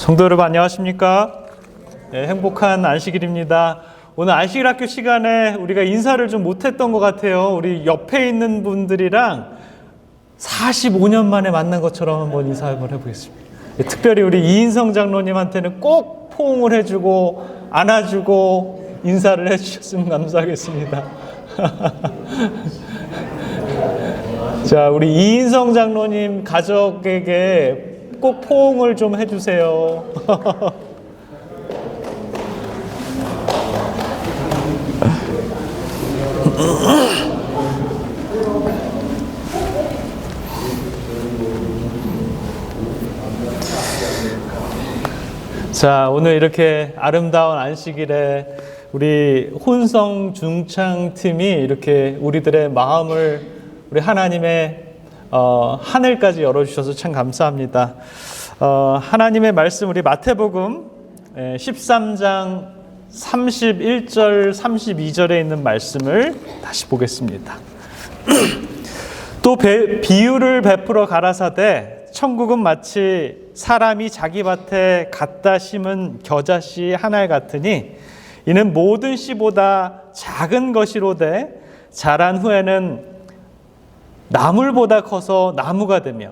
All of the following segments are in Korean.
성도 여러분 안녕하십니까? 네, 행복한 안식일입니다. 오늘 안식일 학교 시간에 우리가 인사를 좀 못했던 것 같아요. 우리 옆에 있는 분들이랑 45년 만에 만난 것처럼 한번 인사 한번 해보겠습니다. 특별히 우리 이인성 장로님한테는 꼭 포옹을 해주고 안아주고 인사를 해주셨으면 감사하겠습니다. 자, 우리 이인성 장로님 가족에게 꼭 포옹을 좀 해주세요. 자, 오늘 이렇게 아름다운 안식일에 우리 혼성 중창팀이 이렇게 우리들의 마음을 우리 하나님의 하늘까지 열어주셔서 참 감사합니다. 하나님의 말씀 우리 마태복음 13장 31절 32절에 있는 말씀을 다시 보겠습니다. 또 비유를 베풀어 가라사대 천국은 마치 사람이 자기 밭에 갖다 심은 겨자씨 한 알 같으니 이는 모든 씨보다 작은 것이로되 자란 후에는 나물보다 커서 나무가 되며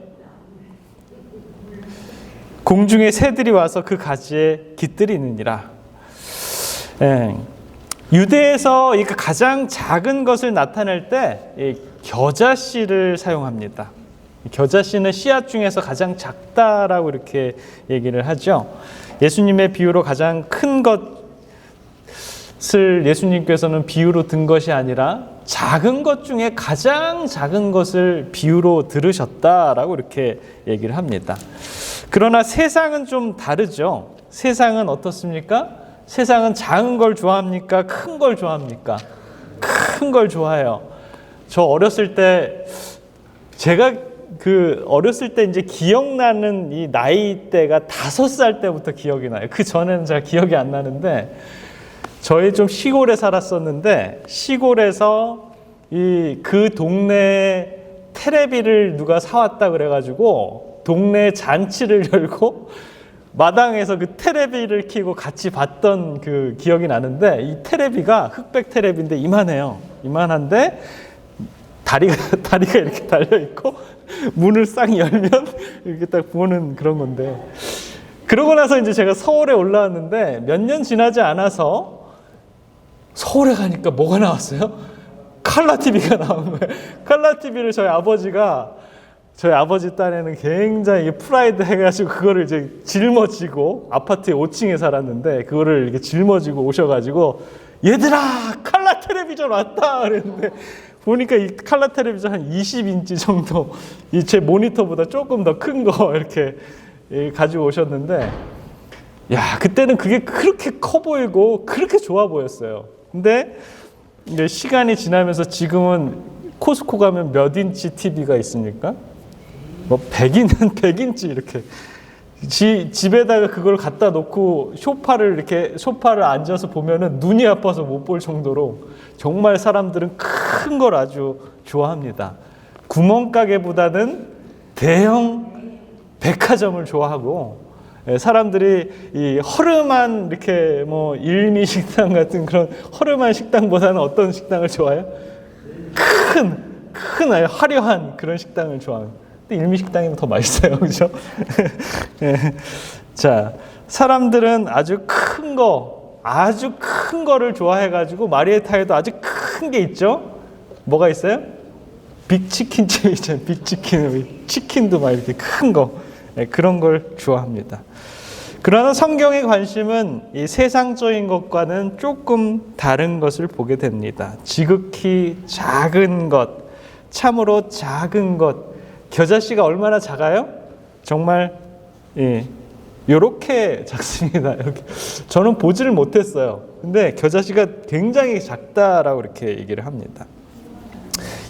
공중의 새들이 와서 그 가지에 깃들이느니라. 유대에서 가장 작은 것을 나타낼 때 겨자씨를 사용합니다. 겨자씨는 씨앗 중에서 가장 작다라고 이렇게 얘기를 하죠. 예수님의 비유로 가장 큰 것을 예수님께서는 비유로 든 것이 아니라 작은 것 중에 가장 작은 것을 비유로 들으셨다라고 이렇게 얘기를 합니다. 그러나 세상은 좀 다르죠. 세상은 어떻습니까? 세상은 작은 걸 좋아합니까? 큰 걸 좋아합니까? 큰 걸 좋아해요. 저 어렸을 때 제가 어렸을 때 이제 기억나는 이 나이대가 5살 때부터 기억이 나요. 그 전에는 잘 기억이 안 나는데 저희 좀 시골에 살았었는데 시골에서 그 동네에 테레비를 누가 사왔다 그래가지고 동네 잔치를 열고 마당에서 그 테레비를 켜고 같이 봤던 그 기억이 나는데 이 테레비가 흑백 테레비인데 이만해요. 이만한데 다리가 이렇게 달려있고 문을 싹 열면 이렇게 딱 보는 그런 건데 그러고 나서 이제 제가 서울에 올라왔는데 몇 년 지나지 않아서 서울에 가니까 뭐가 나왔어요? 칼라 TV가 나온 거예요. 칼라 TV를 저희 아버지 딴에는 굉장히 프라이드 해가지고 그거를 이제 짊어지고 아파트에 5층에 살았는데 그거를 이렇게 짊어지고 오셔가지고 얘들아 칼라 텔레비전 왔다 그랬는데 보니까 이 칼라 텔레비전 한 20인치 정도 제 모니터보다 조금 더 큰 거 이렇게 가지고 오셨는데 야 그때는 그게 그렇게 커 보이고 그렇게 좋아 보였어요. 근데 이제 시간이 지나면서 지금은 코스코 가면 몇 인치 TV가 있습니까? 뭐 100인치 이렇게 집에다가 그걸 갖다 놓고 소파를 앉아서 보면은 눈이 아파서 못 볼 정도로 정말 사람들은 큰 걸 아주 좋아합니다. 구멍가게보다는 대형 백화점을 좋아하고 사람들이 이 허름한 이렇게 뭐 일미 식당 같은 그런 허름한 식당보다는 어떤 식당을 좋아해요? 큰 화려한 그런 식당을 좋아합니다. 근데 일미 식당이 더 맛있어요, 그렇죠? 자, 사람들은 아주 큰 거를 좋아해가지고 마리에타에도 아주 큰 게 있죠. 뭐가 있어요? 빅치킨집 있잖아요. 빅치킨, 치킨도 막 이렇게 큰 거, 그런 걸 좋아합니다. 그러나 성경의 관심은 이 세상적인 것과는 조금 다른 것을 보게 됩니다. 지극히 작은 것, 참으로 작은 것. 겨자씨가 얼마나 작아요? 정말 요렇게 작습니다. 이렇게. 저는 보지를 못했어요. 근데 겨자씨가 굉장히 작다라고 이렇게 얘기를 합니다.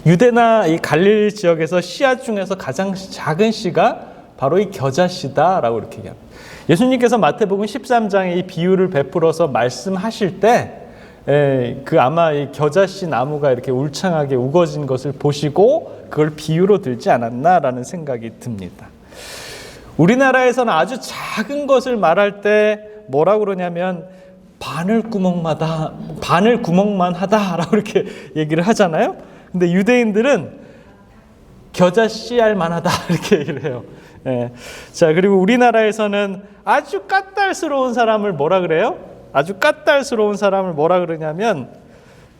유대나 이 갈릴리 지역에서 씨앗 중에서 가장 작은 씨가 바로 이 겨자씨다라고 이렇게 얘기합니다. 예수님께서 마태복음 13장에 이 비유를 베풀어서 말씀하실 때 아마 이 겨자씨 나무가 이렇게 울창하게 우거진 것을 보시고 그걸 비유로 들지 않았나라는 생각이 듭니다. 우리나라에서는 아주 작은 것을 말할 때 뭐라고 그러냐면 바늘구멍만 하다라고 이렇게 얘기를 하잖아요. 근데 유대인들은 겨자씨알 만하다 이렇게 얘기를 해요. 예. 자, 그리고 우리나라에서는 아주 까딸스러운 사람을 뭐라 그래요? 아주 까딸스러운 사람을 뭐라 그러냐면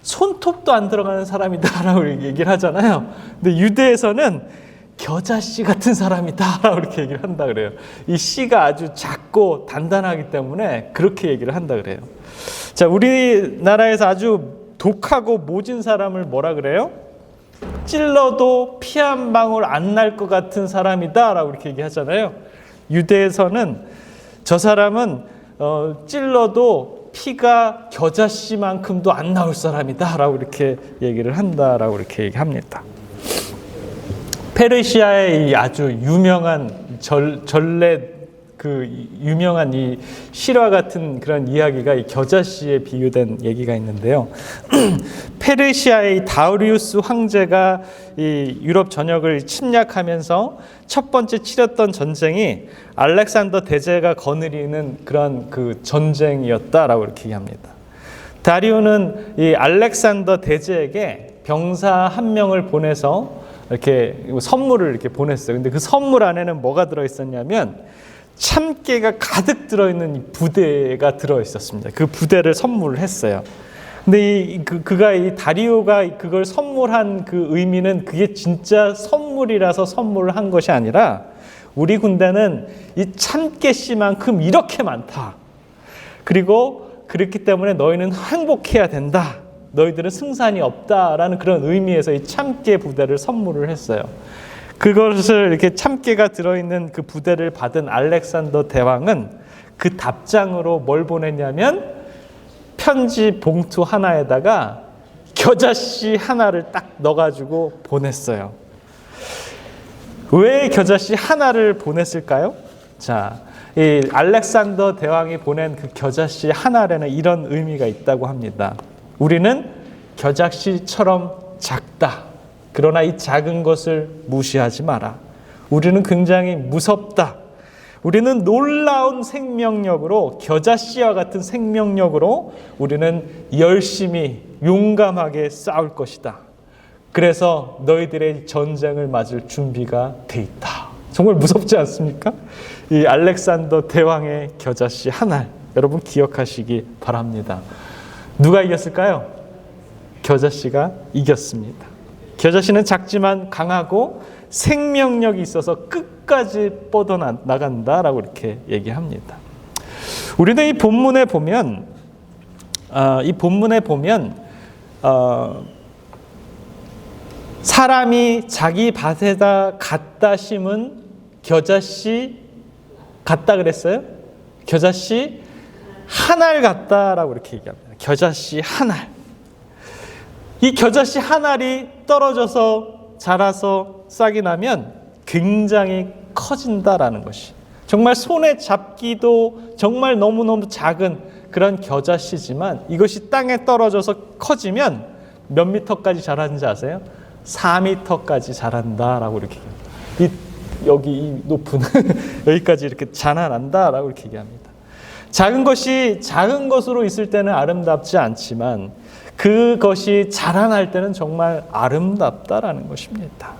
손톱도 안 들어가는 사람이다라고 얘기를 하잖아요. 근데 유대에서는 겨자씨 같은 사람이다라고 이렇게 얘기를 한다 그래요. 이 씨가 아주 작고 단단하기 때문에 그렇게 얘기를 한다 그래요. 자, 우리나라에서 아주 독하고 모진 사람을 뭐라 그래요? 찔러도 피 한 방울 안 날 것 같은 사람이다라고 이렇게 얘기하잖아요. 유대에서는 저 사람은 찔러도 피가 겨자씨만큼도 안 나올 사람이다라고 이렇게 얘기를 한다라고 이렇게 얘기합니다. 페르시아의 아주 유명한 전래 유명한 이 실화 같은 그런 이야기가 이 겨자씨에 비유된 얘기가 있는데요. 페르시아의 다리우스 황제가 이 유럽 전역을 침략하면서 첫 번째 치렀던 전쟁이 알렉산더 대제가 거느리는 그런 그 전쟁이었다라고 이렇게 얘기합니다. 다리우는 이 알렉산더 대제에게 병사 한 명을 보내서 이렇게 선물을 이렇게 보냈어요. 근데 그 선물 안에는 뭐가 들어 있었냐면 참깨가 가득 들어있는 부대가 들어있었습니다. 그 부대를 선물을 했어요. 근데 이 다리오가 그걸 선물한 그 의미는 그게 진짜 선물이라서 선물을 한 것이 아니라 우리 군대는 이 참깨씨만큼 이렇게 많다. 그리고 그렇기 때문에 너희는 행복해야 된다. 너희들은 승산이 없다라는 그런 의미에서 이 참깨 부대를 선물을 했어요. 그것을 이렇게 참깨가 들어있는 그 부대를 받은 알렉산더 대왕은 그 답장으로 뭘 보냈냐면 편지 봉투 하나에다가 겨자씨 하나를 딱 넣어가지고 보냈어요. 왜 겨자씨 하나를 보냈을까요? 자, 이 알렉산더 대왕이 보낸 그 겨자씨 하나에는 이런 의미가 있다고 합니다. 우리는 겨자씨처럼 작다. 그러나 이 작은 것을 무시하지 마라. 우리는 굉장히 무섭다. 우리는 놀라운 생명력으로 겨자씨와 같은 생명력으로 우리는 열심히 용감하게 싸울 것이다. 그래서 너희들의 전쟁을 맞을 준비가 돼 있다. 정말 무섭지 않습니까? 이 알렉산더 대왕의 겨자씨 하나 여러분 기억하시기 바랍니다. 누가 이겼을까요? 겨자씨가 이겼습니다. 겨자씨는 작지만 강하고 생명력이 있어서 끝까지 뻗어나간다라고 이렇게 얘기합니다. 우리는 이 본문에 보면 사람이 자기 밭에다 갖다 심은 겨자씨 같다 그랬어요? 겨자씨 한 알 같다라고 이렇게 얘기합니다. 겨자씨 한 알. 이 겨자씨 한 알이 떨어져서 자라서 싹이 나면 굉장히 커진다라는 것이 정말 손에 잡기도 정말 너무너무 작은 그런 겨자씨지만 이것이 땅에 떨어져서 커지면 몇 미터까지 자라는지 아세요? 4미터까지 자란다라고 이렇게 여기 이 높은 여기까지 이렇게 자라난다라고 이렇게 얘기합니다. 작은 것이 작은 것으로 있을 때는 아름답지 않지만 그것이 자라날 때는 정말 아름답다라는 것입니다.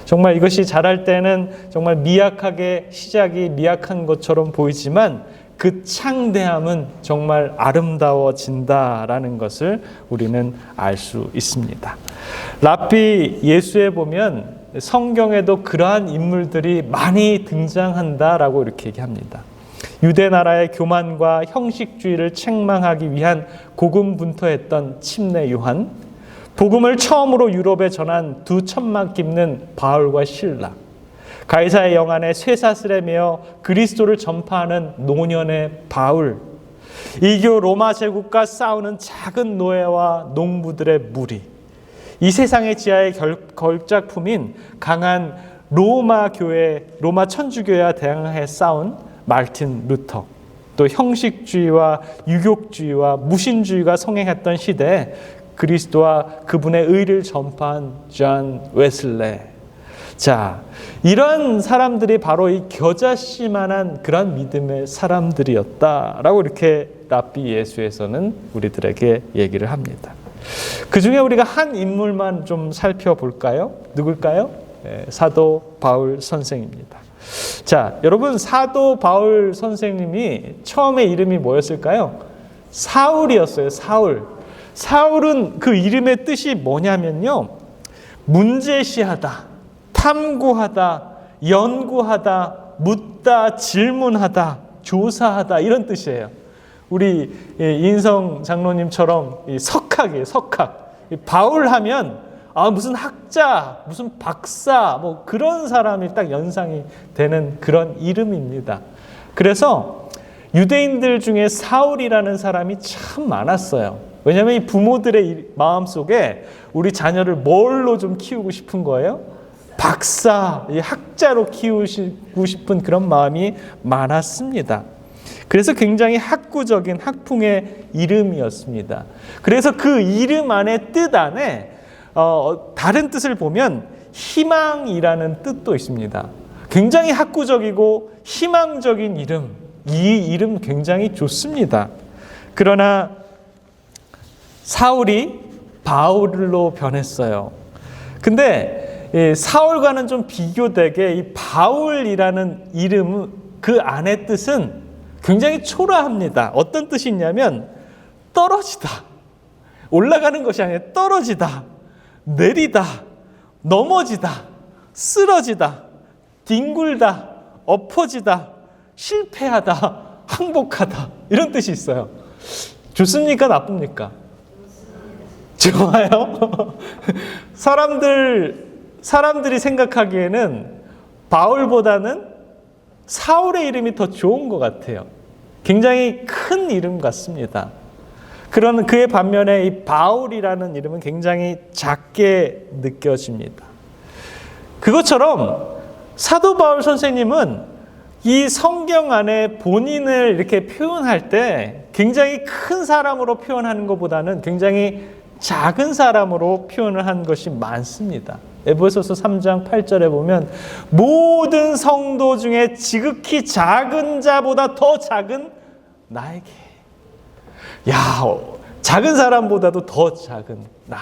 정말 이것이 자랄 때는 정말 미약하게 시작이 미약한 것처럼 보이지만 그 창대함은 정말 아름다워진다라는 것을 우리는 알 수 있습니다. 랍비 예수에 보면 성경에도 그러한 인물들이 많이 등장한다라고 이렇게 얘기합니다. 유대 나라의 교만과 형식주의를 책망하기 위한 고군분투했던 침례 요한, 복음을 처음으로 유럽에 전한 두 천막 깁는 바울과 실라, 가이사의 영안에 쇠사슬에 매어 그리스도를 전파하는 노년의 바울, 이교 로마 제국과 싸우는 작은 노예와 농부들의 무리, 이 세상의 지하의 걸작품인 강한 로마 천주교회와 대항해 싸운 마르틴 루터, 또 형식주의와 유교주의와 무신주의가 성행했던 시대에 그리스도와 그분의 의를 전파한 존 웨슬레, 자, 이런 사람들이 바로 이 겨자씨만한 그런 믿음의 사람들이었다라고 이렇게 랍비 예수에서는 우리들에게 얘기를 합니다. 그 중에 우리가 한 인물만 좀 살펴볼까요? 누굴까요? 사도 바울 선생입니다. 자, 여러분, 사도 바울 선생님이 처음에 이름이 뭐였을까요? 사울이었어요. 사울. 사울은 그 이름의 뜻이 뭐냐면요, 문제시하다, 탐구하다, 연구하다, 묻다, 질문하다, 조사하다, 이런 뜻이에요. 우리 인성 장로님처럼 석학이에요. 석학. 바울 하면 무슨 학자, 무슨 박사, 뭐 그런 사람이 딱 연상이 되는 그런 이름입니다. 그래서 유대인들 중에 사울이라는 사람이 참 많았어요. 왜냐하면 이 부모들의 마음속에 우리 자녀를 뭘로 좀 키우고 싶은 거예요? 박사, 학자로 키우고 싶은 그런 마음이 많았습니다. 그래서 굉장히 학구적인 학풍의 이름이었습니다. 그래서 그 이름 안에 뜻 안에 다른 뜻을 보면 희망이라는 뜻도 있습니다. 굉장히 학구적이고 희망적인 이름, 이 이름 굉장히 좋습니다. 그러나 사울이 바울로 변했어요. 근데 사울과는 좀 비교되게 이 바울이라는 이름, 그 안의 뜻은 굉장히 초라합니다. 어떤 뜻이 있냐면 떨어지다, 올라가는 것이 아니라 떨어지다, 내리다, 넘어지다, 쓰러지다, 뒹굴다, 엎어지다, 실패하다, 항복하다, 이런 뜻이 있어요. 좋습니까? 나쁩니까? 좋아요. 사람들이 생각하기에는 바울보다는 사울의 이름이 더 좋은 것 같아요. 굉장히 큰 이름 같습니다. 그런 그의 반면에 이 바울이라는 이름은 굉장히 작게 느껴집니다. 그것처럼 사도 바울 선생님은 이 성경 안에 본인을 이렇게 표현할 때 굉장히 큰 사람으로 표현하는 것보다는 굉장히 작은 사람으로 표현을 한 것이 많습니다. 에베소서 3장 8절에 보면 모든 성도 중에 지극히 작은 자보다 더 작은 나에게, 작은 사람보다도 더 작은 나,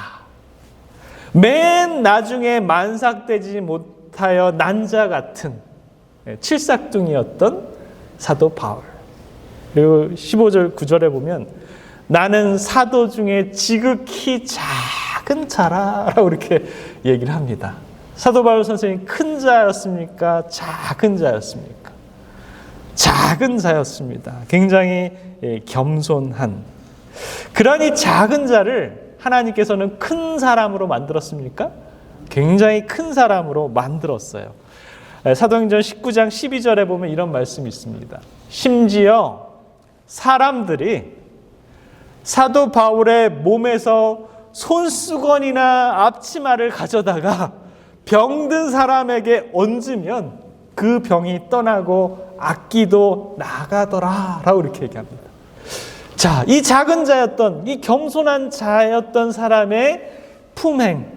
맨 나중에 만삭되지 못하여 난자 같은 칠삭둥이였던 사도 바울. 그리고 15절 9절에 보면 나는 사도 중에 지극히 작은 자라라고 이렇게 얘기를 합니다. 사도 바울 선생님이 큰 자였습니까? 작은 자였습니까? 작은 자였습니다. 굉장히 겸손한. 그러니 작은 자를 하나님께서는 큰 사람으로 만들었습니까? 굉장히 큰 사람으로 만들었어요. 사도행전 19장 12절에 보면 이런 말씀이 있습니다. 심지어 사람들이 사도 바울의 몸에서 손수건이나 앞치마를 가져다가 병든 사람에게 얹으면 그 병이 떠나고 악기도 나가더라 라고 이렇게 얘기합니다. 자, 이 작은 자였던, 이 겸손한 자였던 사람의 품행,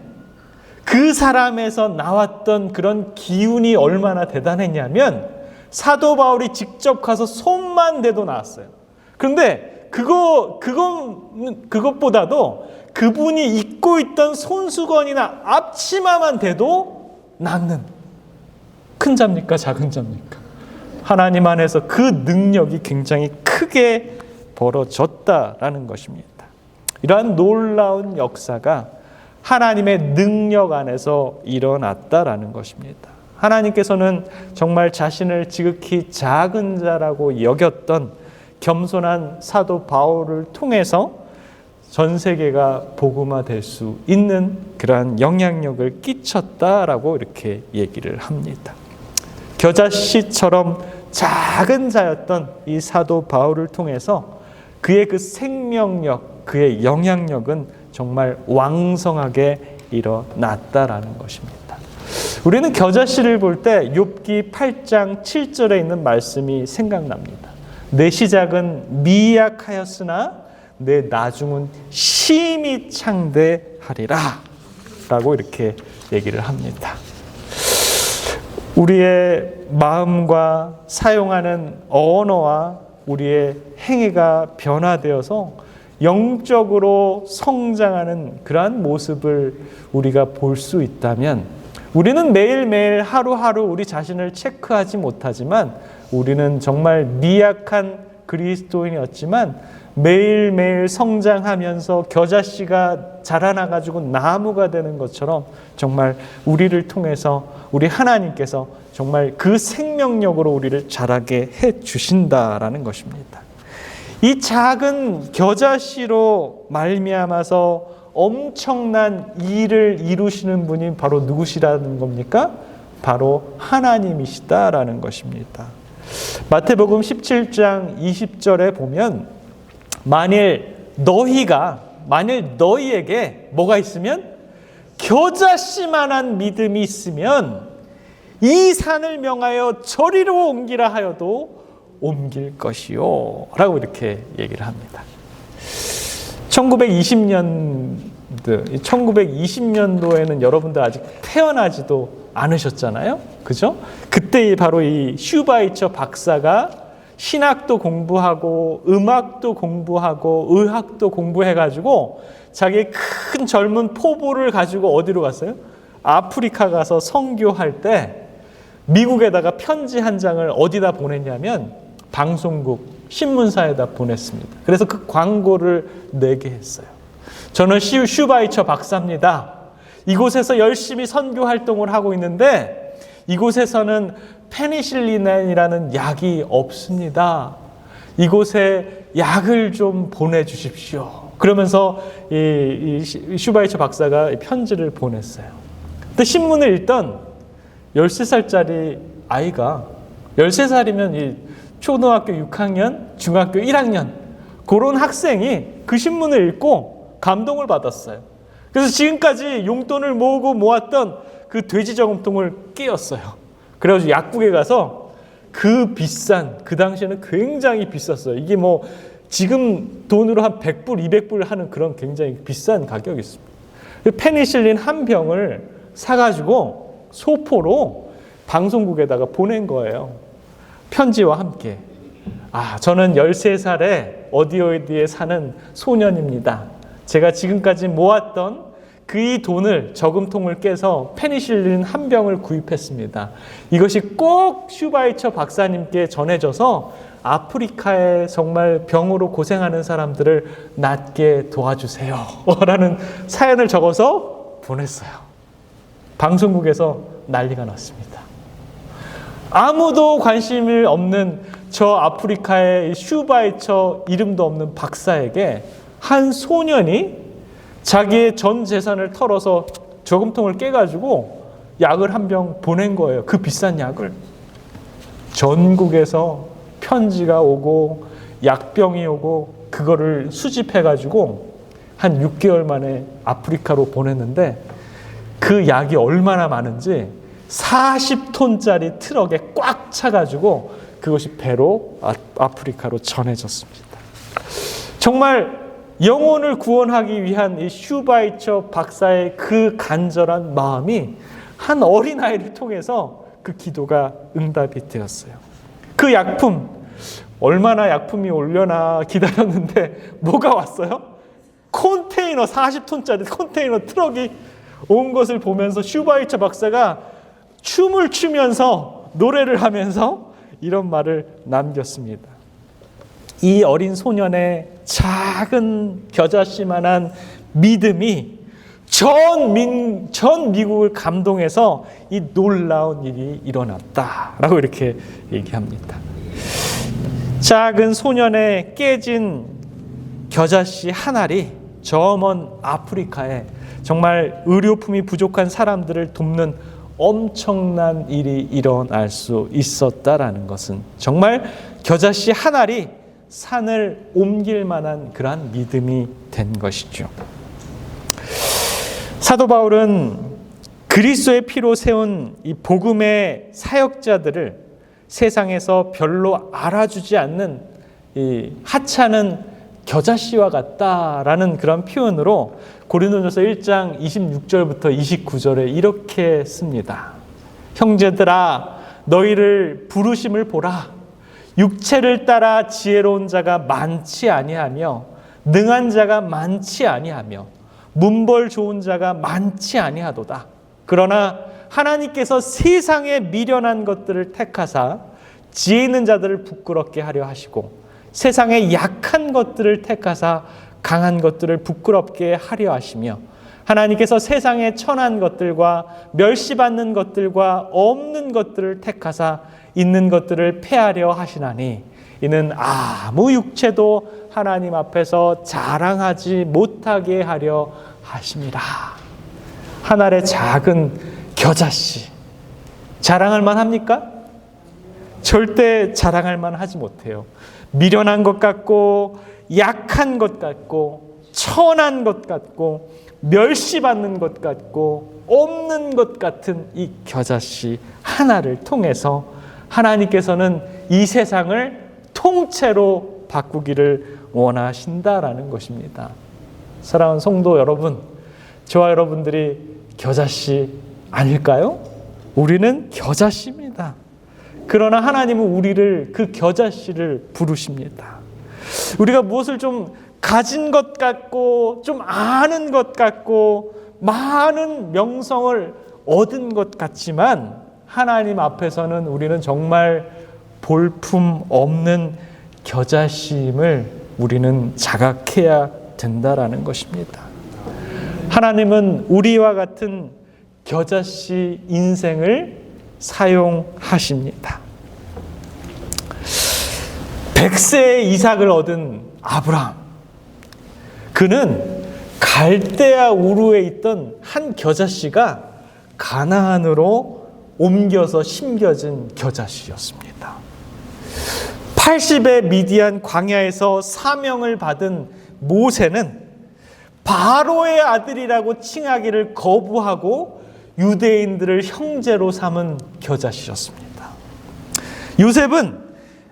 그 사람에서 나왔던 그런 기운이 얼마나 대단했냐면 사도 바울이 직접 가서 손만 대도 나았어요. 그런데 그것보다도 그분이 입고 있던 손수건이나 앞치마만 대도 낫는 큰 자입니까? 작은 자입니까? 하나님 안에서 그 능력이 굉장히 크게 벌어졌다라는 것입니다. 이러한 놀라운 역사가 하나님의 능력 안에서 일어났다라는 것입니다. 하나님께서는 정말 자신을 지극히 작은 자라고 여겼던 겸손한 사도 바울을 통해서 전 세계가 복음화될 수 있는 그러한 영향력을 끼쳤다라고 이렇게 얘기를 합니다. 겨자씨처럼 작은 자였던 이 사도 바울을 통해서 그의 그 생명력, 그의 영향력은 정말 왕성하게 일어났다라는 것입니다. 우리는 겨자씨를 볼 때 욥기 8장 7절에 있는 말씀이 생각납니다. 내 시작은 미약하였으나 내 나중은 심히 창대하리라 라고 이렇게 얘기를 합니다. 우리의 마음과 사용하는 언어와 우리의 행위가 변화되어서 영적으로 성장하는 그러한 모습을 우리가 볼 수 있다면, 우리는 매일매일 하루하루 우리 자신을 체크하지 못하지만 우리는 정말 미약한 그리스도인이었지만 매일매일 성장하면서 겨자씨가 자라나가지고 나무가 되는 것처럼 정말 우리를 통해서 우리 하나님께서 정말 그 생명력으로 우리를 자라게 해 주신다라는 것입니다. 이 작은 겨자씨로 말미암아서 엄청난 일을 이루시는 분이 바로 누구시라는 겁니까? 바로 하나님이시다라는 것입니다. 마태복음 17장 20절에 보면 만일 너희에게 뭐가 있으면, 겨자씨만한 믿음이 있으면 이 산을 명하여 저리로 옮기라 하여도 옮길 것이요 라고 이렇게 얘기를 합니다. 1920년도에는 여러분들 아직 태어나지도 않으셨잖아요. 그죠? 그때 바로 이 슈바이처 박사가 신학도 공부하고 음악도 공부하고 의학도 공부해가지고 자기의 큰 젊은 포부를 가지고 어디로 갔어요? 아프리카 가서 선교할 때 미국에다가 편지 한 장을 어디다 보냈냐면 방송국 신문사에다 보냈습니다. 그래서 그 광고를 내게 했어요. 저는 슈바이처 박사입니다. 이곳에서 열심히 선교 활동을 하고 있는데 이곳에서는 페니실린이라는 약이 없습니다. 이곳에 약을 좀 보내주십시오. 그러면서 이 슈바이처 박사가 편지를 보냈어요. 근데 신문을 읽던 13살짜리 아이가, 13살이면 이 초등학교 6학년, 중학교 1학년 그런 학생이 그 신문을 읽고 감동을 받았어요. 그래서 지금까지 용돈을 모으고 모았던 그 돼지 저금통을 깨었어요. 그래가지고 약국에 가서 그 당시에는 굉장히 비쌌어요. 이게 뭐 지금 돈으로 한 100불, 200불 하는 그런 굉장히 비싼 가격이 있습니다. 페니실린 한 병을 사가지고 소포로 방송국에다가 보낸 거예요. 편지와 함께. 저는 13살에 어디에 사는 소년입니다. 제가 지금까지 모았던 그 돈을 저금통을 깨서 페니실린 한 병을 구입했습니다. 이것이 꼭 슈바이처 박사님께 전해져서 아프리카에 정말 병으로 고생하는 사람들을 낫게 도와주세요 라는 사연을 적어서 보냈어요. 방송국에서 난리가 났습니다. 아무도 관심이 없는 저 아프리카의 슈바이처 이름도 없는 박사에게 한 소년이 자기의 전 재산을 털어서 저금통을 깨가지고 약을 한 병 보낸 거예요. 그 비싼 약을. 전국에서 편지가 오고 약병이 오고 그거를 수집해가지고 한 6개월 만에 아프리카로 보냈는데 그 약이 얼마나 많은지 40톤짜리 트럭에 꽉 차가지고 그것이 배로 아프리카로 전해졌습니다. 정말 영혼을 구원하기 위한 이 슈바이처 박사의 그 간절한 마음이 한 어린아이를 통해서 그 기도가 응답이 되었어요. 그 약품, 얼마나 약품이 오려나 기다렸는데 뭐가 왔어요? 컨테이너, 40톤짜리 컨테이너 트럭이 온 것을 보면서 슈바이처 박사가 춤을 추면서 노래를 하면서 이런 말을 남겼습니다. 이 어린 소년의 작은 겨자씨만한 믿음이 전 미국을 감동해서 이 놀라운 일이 일어났다라고 이렇게 얘기합니다. 작은 소년의 깨진 겨자씨 한 알이 저 먼 아프리카에 정말 의료품이 부족한 사람들을 돕는 엄청난 일이 일어날 수 있었다라는 것은 정말 겨자씨 한 알이 산을 옮길 만한 그러한 믿음이 된 것이죠. 사도 바울은 그리스도의 피로 세운 이 복음의 사역자들을 세상에서 별로 알아주지 않는 이 하찮은 겨자씨와 같다라는 그런 표현으로 고린도전서 1장 26절부터 29절에 이렇게 씁니다. 형제들아 너희를 부르심을 보라. 육체를 따라 지혜로운 자가 많지 아니하며 능한 자가 많지 아니하며 문벌 좋은 자가 많지 아니하도다. 그러나 하나님께서 세상에 미련한 것들을 택하사 지혜 있는 자들을 부끄럽게 하려 하시고 세상에 약한 것들을 택하사 강한 것들을 부끄럽게 하려 하시며 하나님께서 세상에 천한 것들과 멸시받는 것들과 없는 것들을 택하사 있는 것들을 패하려 하시나니 이는 아무 육체도 하나님 앞에서 자랑하지 못하게 하려 하심이라. 한 알의 작은 겨자씨 자랑할 만합니까? 절대 자랑할 만하지 못해요. 미련한 것 같고 약한 것 같고 천한 것 같고 멸시받는 것 같고 없는 것 같은 이 겨자씨 하나를 통해서 하나님께서는 이 세상을 통째로 바꾸기를 원하신다라는 것입니다. 사랑하는 성도 여러분, 저와 여러분들이 겨자씨 아닐까요? 우리는 겨자씨입니다. 그러나 하나님은 우리를 그 겨자씨를 부르십니다. 우리가 무엇을 좀 가진 것 같고 좀 아는 것 같고 많은 명성을 얻은 것 같지만 하나님 앞에서는 우리는 정말 볼품 없는 겨자씨임을 우리는 자각해야 된다라는 것입니다. 하나님은 우리와 같은 겨자씨 인생을 사용하십니다. 100세의 이삭을 얻은 아브라함, 그는 갈대아 우르에 있던 한 겨자씨가 가나안으로 옮겨서 심겨진 겨자씨였습니다. 80의 미디안 광야에서 사명을 받은 모세는 바로의 아들이라고 칭하기를 거부하고 유대인들을 형제로 삼은 겨자씨였습니다. 요셉은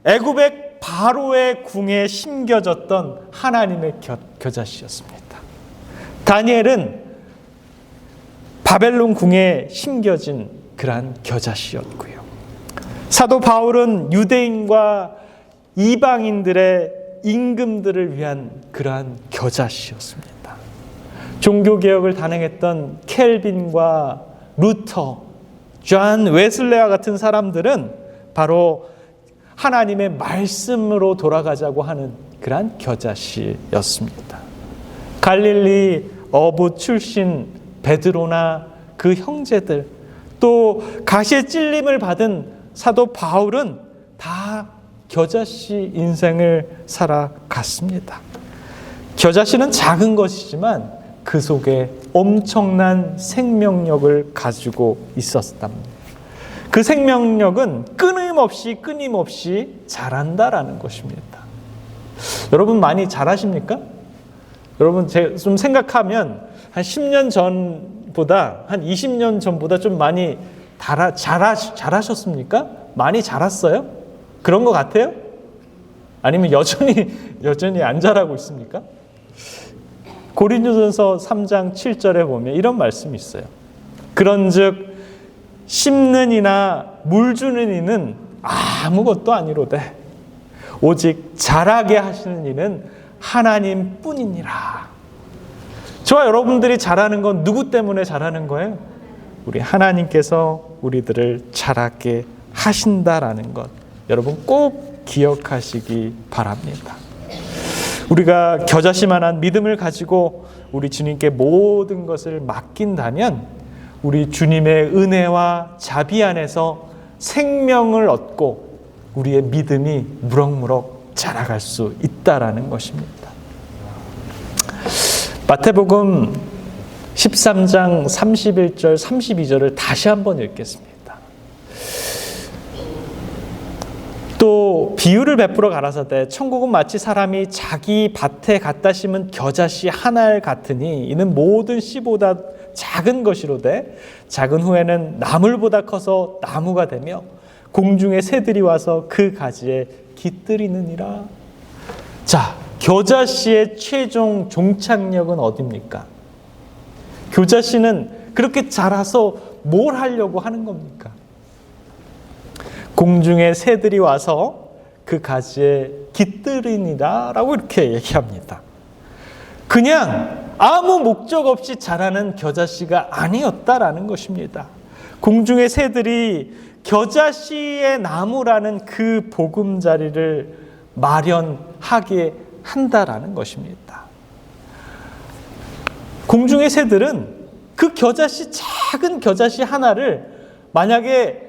애굽의 바로의 궁에 심겨졌던 하나님의 겨자씨였습니다. 다니엘은 바벨론 궁에 심겨진 그러한 겨자씨였고요. 사도 바울은 유대인과 이방인들의 임금들을 위한 그러한 겨자씨였습니다. 종교개혁을 단행했던 켈빈과 루터, 존 웨슬레와 같은 사람들은 바로 하나님의 말씀으로 돌아가자고 하는 그러한 겨자씨였습니다. 갈릴리 어부 출신 베드로나 그 형제들, 또 가시에 찔림을 받은 사도 바울은 다 겨자씨 인생을 살아갔습니다. 겨자씨는 작은 것이지만 그 속에 엄청난 생명력을 가지고 있었답니다. 그 생명력은 끊임없이 자란다라는 것입니다. 여러분 많이 자라십니까? 여러분 제가 좀 생각하면 한 10년 전보다 한 20년 전보다 좀 많이 자라셨습니까? 많이 자랐어요? 그런 것 같아요? 아니면 여전히 안 자라고 있습니까? 고린도전서 3장 7절에 보면 이런 말씀이 있어요. 그런즉 심는 이나 물 주는 이는 아무것도 아니로되 오직 자라게 하시는 이는 하나님뿐이니라. 저와 여러분들이 자라는 건 누구 때문에 자라는 거예요? 우리 하나님께서 우리들을 자라게 하신다라는 것, 여러분 꼭 기억하시기 바랍니다. 우리가 겨자씨만한 믿음을 가지고 우리 주님께 모든 것을 맡긴다면 우리 주님의 은혜와 자비 안에서 생명을 얻고 우리의 믿음이 무럭무럭 자라갈 수 있다라는 것입니다. 마태복음 13장 31절 32절을 다시 한번 읽겠습니다. 또 비유를 베풀어 가라사대 천국은 마치 사람이 자기 밭에 갖다 심은 겨자씨 한 알 같으니 이는 모든 씨보다 작은 것이로되 작은 후에는 나물보다 커서 나무가 되며 공중의 새들이 와서 그 가지에 깃들이느니라. 자, 겨자씨의 최종 종착역은 어디입니까? 겨자씨는 그렇게 자라서 뭘 하려고 하는 겁니까? 공중의 새들이 와서 그 가지에 깃들이니라 라고 이렇게 얘기합니다. 그냥 아무 목적 없이 자라는 겨자씨가 아니었다라는 것입니다. 공중의 새들이 겨자씨의 나무라는 그 보금자리를 마련하게 한다라는 것입니다. 공중의 새들은 그 겨자씨, 작은 겨자씨 하나를 만약에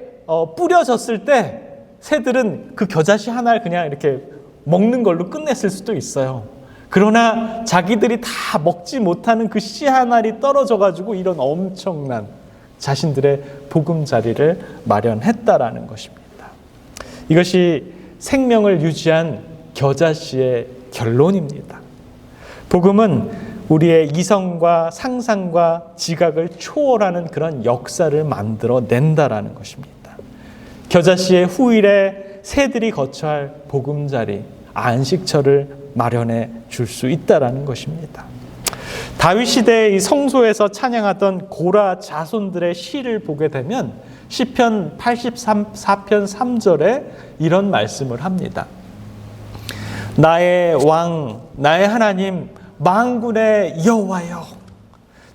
뿌려졌을 때 새들은 그 겨자씨 하나를 그냥 이렇게 먹는 걸로 끝냈을 수도 있어요. 그러나 자기들이 다 먹지 못하는 그 씨 하나리 떨어져가지고 이런 엄청난 자신들의 보금자리를 마련했다라는 것입니다. 이것이 생명을 유지한 겨자씨의 결론입니다. 복음은 우리의 이성과 상상과 지각을 초월하는 그런 역사를 만들어낸다라는 것입니다. 겨자씨의 후일에 새들이 거처할 보금자리, 안식처를 마련해 줄 수 있다라는 것입니다. 다윗 시대의 이 성소에서 찬양하던 고라 자손들의 시를 보게 되면 시편 84편 3절에 이런 말씀을 합니다. 나의 왕, 나의 하나님, 만군의 여호와여,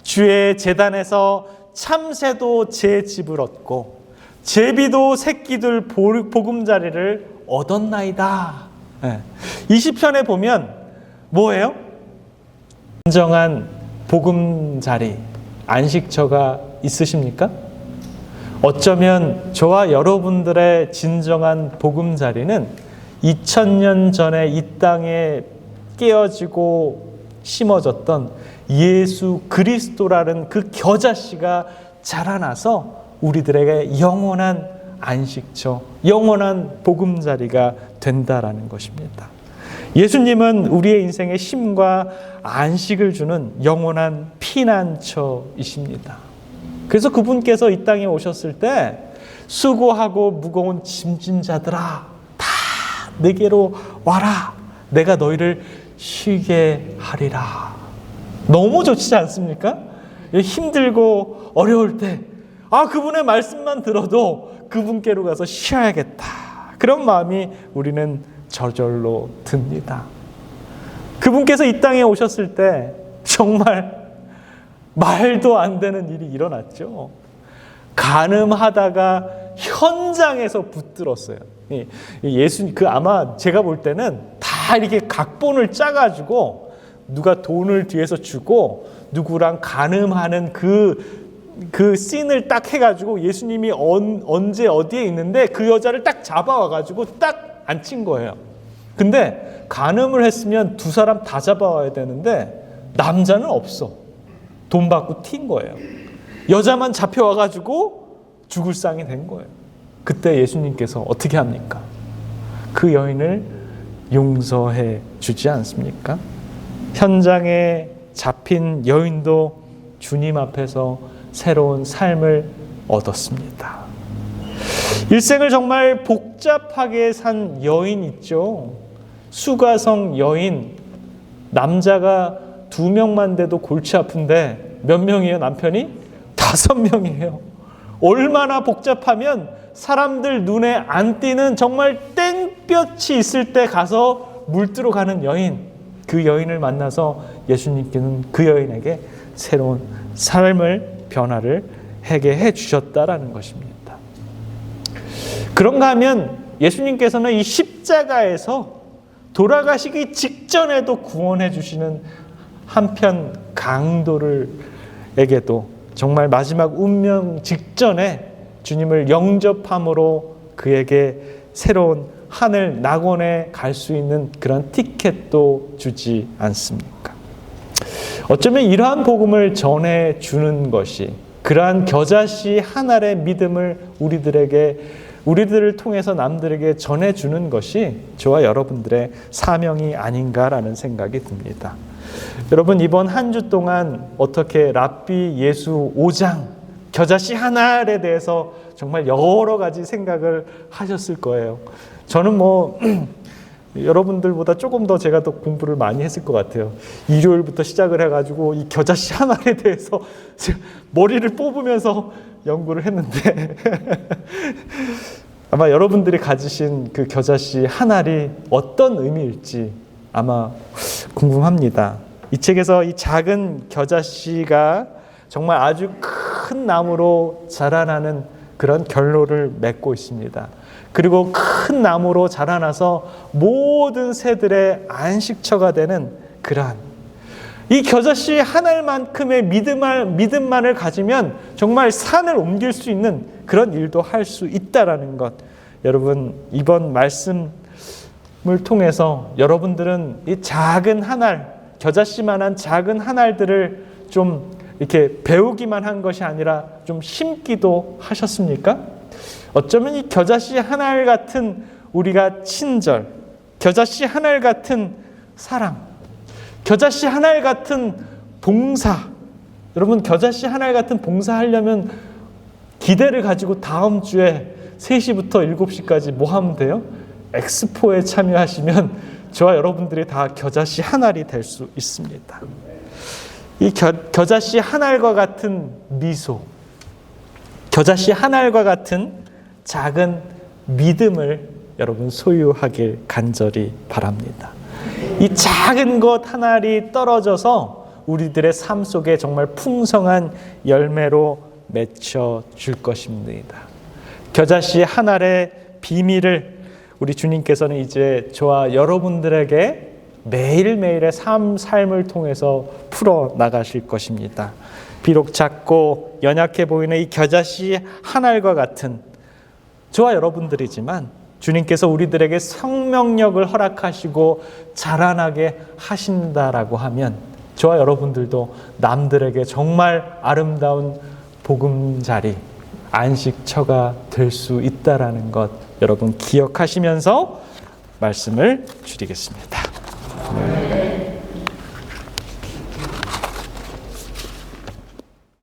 주의 제단에서 참새도 제 집을 얻고 제비도 새끼들 보금자리를 얻었나이다. 이 시편에 보면 뭐예요? 진정한 보금자리, 안식처가 있으십니까? 어쩌면 저와 여러분들의 진정한 보금자리는 2000년 전에 이 땅에 깨어지고 심어졌던 예수 그리스도라는 그 겨자씨가 자라나서 우리들에게 영원한 안식처, 영원한 보금자리가 된다라는 것입니다. 예수님은 우리의 인생에 쉼과 안식을 주는 영원한 피난처이십니다. 그래서 그분께서 이 땅에 오셨을 때 수고하고 무거운 짐진 자들아 다 내게로 와라, 내가 너희를 쉬게 하리라. 너무 좋지 않습니까? 힘들고 어려울 때 그분의 말씀만 들어도 그분께로 가서 쉬어야겠다, 그런 마음이 우리는 저절로 듭니다. 그분께서 이 땅에 오셨을 때 정말 말도 안 되는 일이 일어났죠. 간음하다가 현장에서 붙들었어요. 예수님, 아마 제가 볼 때는 다 이렇게 각본을 짜가지고 누가 돈을 뒤에서 주고 누구랑 간음하는 그 씬을 딱 해가지고 예수님이 언제 어디에 있는데 그 여자를 딱 잡아와가지고 딱 앉힌 거예요. 근데 간음을 했으면 두 사람 다 잡아와야 되는데 남자는 없어. 돈 받고 튄 거예요. 여자만 잡혀와가지고 죽을 상이 된 거예요. 그때 예수님께서 어떻게 합니까? 그 여인을 용서해 주지 않습니까? 현장에 잡힌 여인도 주님 앞에서 새로운 삶을 얻었습니다. 일생을 정말 복잡하게 산 여인 있죠. 수가성 여인, 남자가 2명만 돼도 골치 아픈데 몇 명이에요, 남편이? 5명이에요. 얼마나 복잡하면 사람들 눈에 안 띄는 정말 땡볕이 있을 때 가서 물들어 가는 여인, 그 여인을 만나서 예수님께는 그 여인에게 새로운 삶을, 변화를 하게 해주셨다라는 것입니다. 그런가 하면 예수님께서는 이 십자가에서 돌아가시기 직전에도 구원해 주시는 한편 강도를에게도 정말 마지막 운명 직전에 주님을 영접함으로 그에게 새로운 하늘 낙원에 갈 수 있는 그런 티켓도 주지 않습니까? 어쩌면 이러한 복음을 전해주는 것이, 그러한 겨자씨 하나의 믿음을 우리들을 통해서 남들에게 전해주는 것이 저와 여러분들의 사명이 아닌가라는 생각이 듭니다. 여러분, 이번 한 주 동안 어떻게 랍비 예수 5장 겨자씨 하나에 대해서 정말 여러 가지 생각을 하셨을 거예요. 저는 여러분들보다 조금 더 제가 더 공부를 많이 했을 것 같아요. 일요일부터 시작을 해가지고 이 겨자씨 하나에 대해서 머리를 뽑으면서 연구를 했는데 아마 여러분들이 가지신 그 겨자씨 한 알이 어떤 의미일지 아마 궁금합니다. 이 책에서 이 작은 겨자씨가 정말 아주 큰 나무로 자라나는 그런 결론을 맺고 있습니다. 그리고 큰 나무로 자라나서 모든 새들의 안식처가 되는 그러한 이 겨자씨 한 알만큼의 믿음만을 가지면 정말 산을 옮길 수 있는 그런 일도 할 수 있다라는 것. 여러분, 이번 말씀을 통해서 여러분들은 이 작은 한 알, 겨자씨만한 작은 한 알들을 좀 이렇게 배우기만 한 것이 아니라 좀 심기도 하셨습니까? 어쩌면 이 겨자씨 한 알 같은 우리가 친절, 겨자씨 한 알 같은 사랑, 겨자씨 한 알 같은 봉사. 여러분, 겨자씨 한 알 같은 봉사하려면 기대를 가지고 다음 주에 3시부터 7시까지 뭐 하면 돼요? 엑스포에 참여하시면 저와 여러분들이 다 겨자씨 한 알이 될 수 있습니다. 이 겨자씨 한 알과 같은 미소, 겨자씨 한 알과 같은 작은 믿음을 여러분 소유하길 간절히 바랍니다. 이 작은 것 한 알이 떨어져서 우리들의 삶 속에 정말 풍성한 열매로 맺혀 줄 것입니다. 겨자씨 한 알의 비밀을 우리 주님께서는 이제 저와 여러분들에게 매일매일의 삶을 통해서 풀어 나가실 것입니다. 비록 작고 연약해 보이는 이 겨자씨 한 알과 같은 저와 여러분들이지만 주님께서 우리들에게 생명력을 허락하시고 자라나게 하신다라고 하면 저와 여러분들도 남들에게 정말 아름다운 보금자리, 안식처가 될 수 있다라는 것 여러분 기억하시면서 말씀을 드리겠습니다.